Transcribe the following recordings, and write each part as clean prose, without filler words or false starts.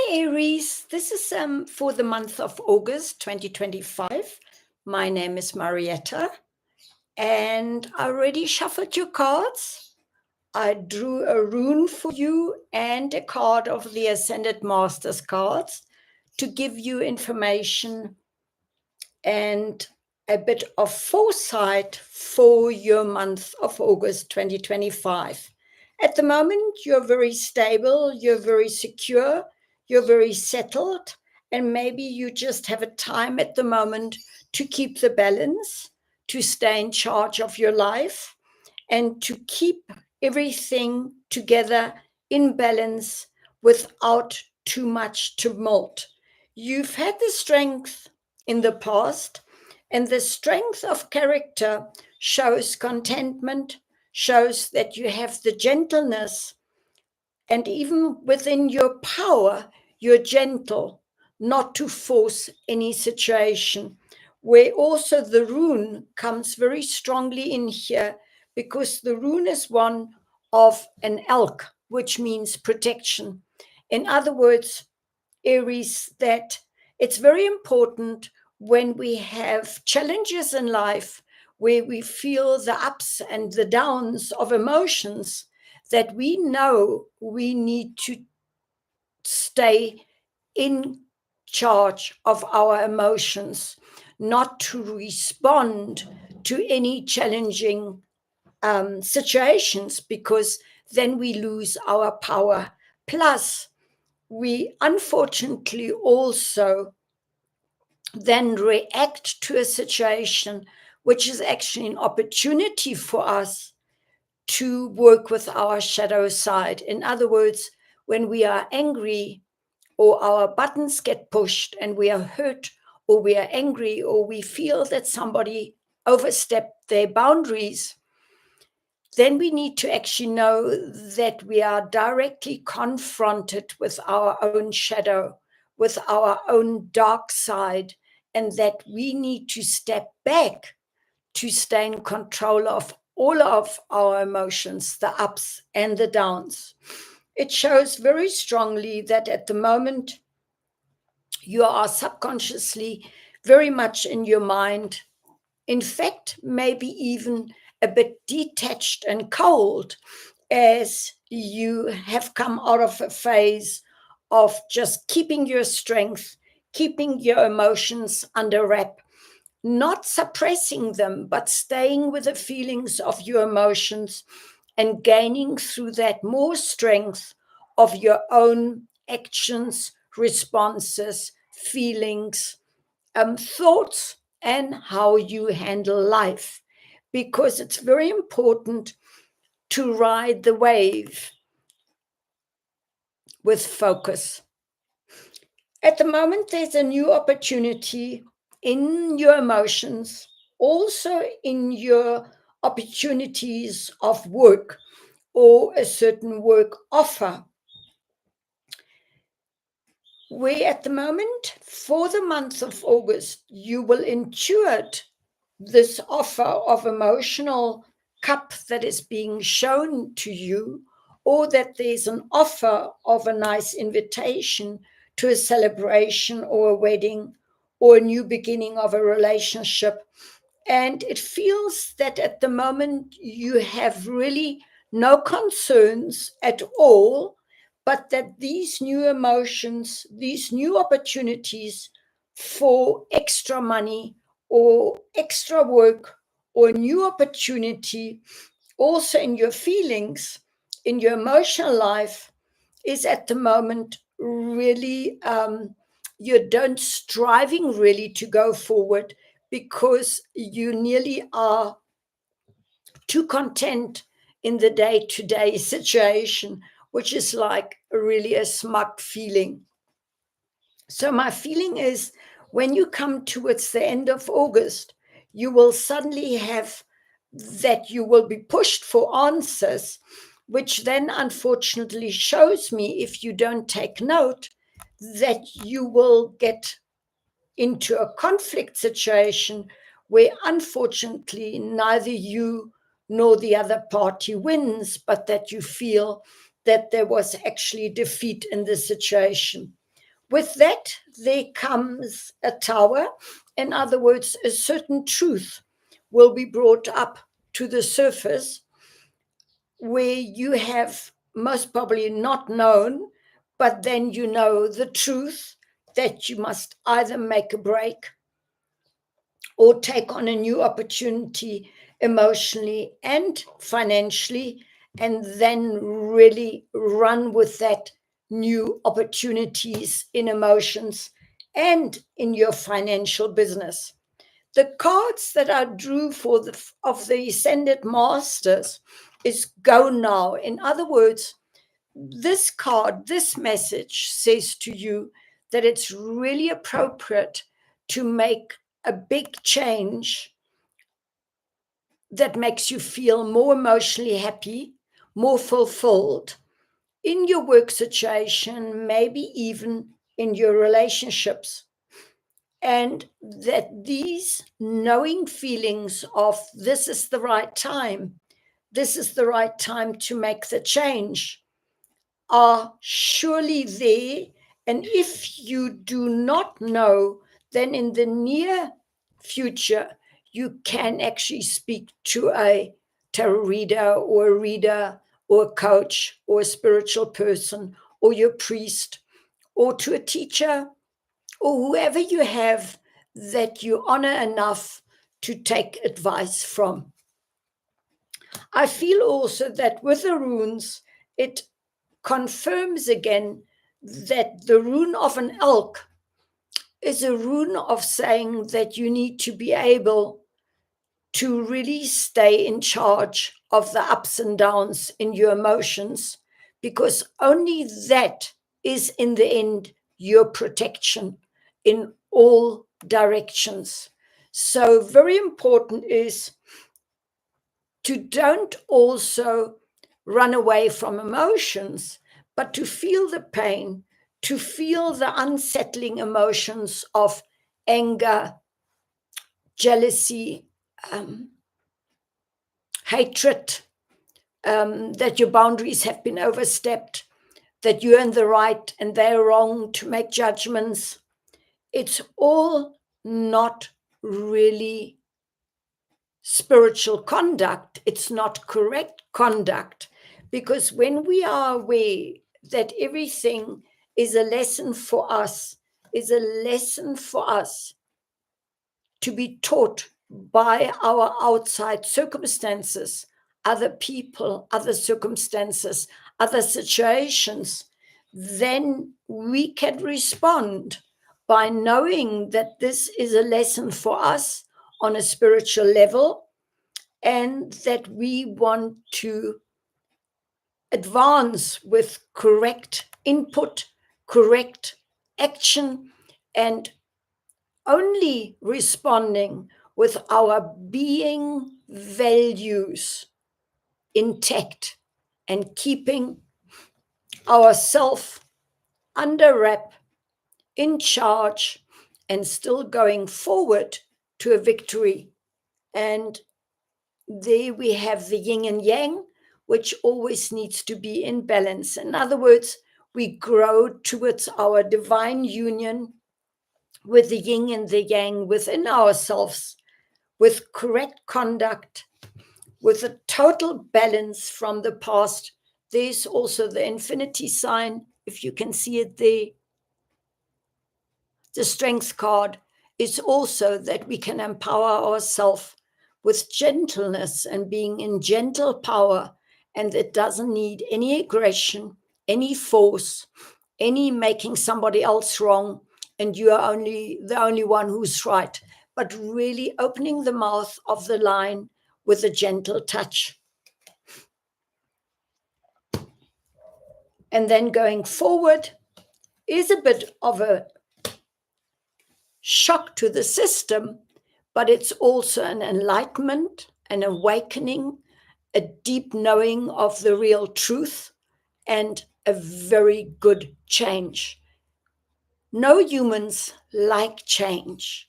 Hi, Aries. This is for the month of August 2025. My name is Marietta, and I already shuffled your cards. I drew a rune for you and a card of the Ascended Masters cards to give you information and a bit of foresight for your month of August 2025. At the moment, you're very stable, you're very secure, you're very settled, and maybe you just have a time at the moment to keep the balance, to stay in charge of your life, and to keep everything together in balance without too much tumult. You've had the strength in the past, and the strength of character shows contentment, shows that you have the gentleness, and even within your power, you're gentle, not to force any situation. Where also the rune comes very strongly in here, because the rune is one of an elk, which means protection. In other words, Aries, that it's very important when we have challenges in life where we feel the ups and the downs of emotions, that we know we need to stay in charge of our emotions, not to respond to any challenging situations, because then we lose our power. Plus, we unfortunately also then react to a situation which is actually an opportunity for us to work with our shadow side. In other words, when we are angry or our buttons get pushed and we are hurt or we are angry or we feel that somebody overstepped their boundaries, then we need to actually know that we are directly confronted with our own shadow, with our own dark side, and that we need to step back to stay in control of all of our emotions, the ups and the downs. It shows very strongly that at the moment you are subconsciously very much in your mind. In fact, maybe even a bit detached and cold, as you have come out of a phase of just keeping your strength, keeping your emotions under wrap, not suppressing them, but staying with the feelings of your emotions and gaining through that more strength of your own actions, responses, feelings, thoughts, and how you handle life. Because it's very important to ride the wave with focus. At the moment, there's a new opportunity in your emotions, also in your opportunities of work or a certain work offer. Where at the moment, for the month of August, you will intuit this offer of emotional cup that is being shown to you, or that there's an offer of a nice invitation to a celebration or a wedding or a new beginning of a relationship. And it feels that at the moment you have really no concerns at all, but that these new emotions, these new opportunities for extra money or extra work or new opportunity, also in your feelings, in your emotional life, is at the moment really, you don't striving really to go forward, because you nearly are too content in the day-to-day situation, which is like really a smug feeling. So my feeling is, when you come towards the end of August, you will suddenly have that you will be pushed for answers, which then unfortunately shows me, if you don't take note, that you will get into a conflict situation where unfortunately neither you nor the other party wins, but that you feel that there was actually defeat in the situation. With that, there comes a tower. In other words, a certain truth will be brought up to the surface where you have most probably not known, but then you know the truth that you must either make a break or take on a new opportunity emotionally and financially, and then really run with that new opportunities in emotions and in your financial business. The cards that I drew for the of the ascended masters is go now. In other words, this card, this message says to you that it's really appropriate to make a big change that makes you feel more emotionally happy, more fulfilled in your work situation, maybe even in your relationships. And that these knowing feelings of this is the right time, this is the right time to make the change, are surely there. And if you do not know, then in the near future, you can actually speak to a tarot reader or a reader or a coach or a spiritual person or your priest or to a teacher or whoever you have that you honor enough to take advice from. I feel also that with the runes, it confirms again that the rune of an elk is a rune of saying that you need to be able to really stay in charge of the ups and downs in your emotions, because only that is in the end your protection in all directions. So very important is to don't also run away from emotions, but to feel the pain, to feel the unsettling emotions of anger, jealousy, um, hatred, that your boundaries have been overstepped, that you're in the right and they're wrong, to make judgments. It's all not really spiritual conduct. It's not correct conduct, because when we are aware that everything is a lesson for us, is a lesson for us to be taught by our outside circumstances, other people, other circumstances, other situations, then we can respond by knowing that this is a lesson for us on a spiritual level, and that we want to advance with correct input, correct action, and only responding with our being values intact and keeping ourself under wrap, in charge, and still going forward to a victory. And there we have the yin and yang, which always needs to be in balance. In other words, we grow towards our divine union with the yin and the yang within ourselves, with correct conduct, with a total balance from the past. There's also the infinity sign, if you can see it there. The strength card is also that we can empower ourselves with gentleness and being in gentle power, and it doesn't need any aggression, any force, any making somebody else wrong, and you are only the only one who's right, but really opening the mouth of the lion with a gentle touch. And then going forward is a bit of a shock to the system, but it's also an enlightenment, an awakening, a deep knowing of the real truth, and a very good change. No humans like change,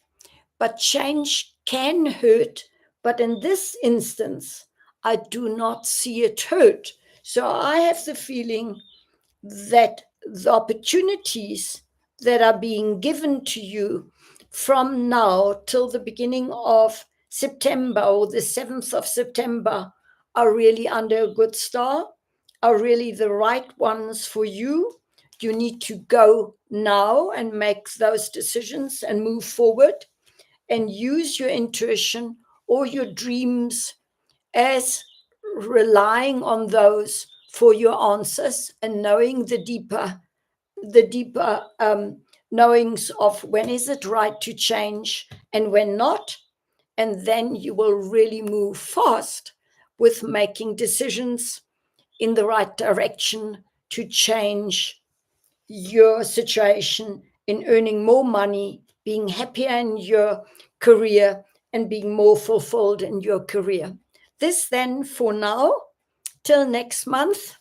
but change can hurt. But in this instance, I do not see it hurt. So I have the feeling that the opportunities that are being given to you from now till the beginning of September, or the 7th of September, are really under a good star, are really the right ones for you. You need to go now and make those decisions and move forward and use your intuition or your dreams as relying on those for your answers, and knowing the deeper knowings of when is it right to change and when not. And then you will really move fast with making decisions in the right direction to change your situation, in earning more money, being happier in your career, and being more fulfilled in your career. This then for now, till next month.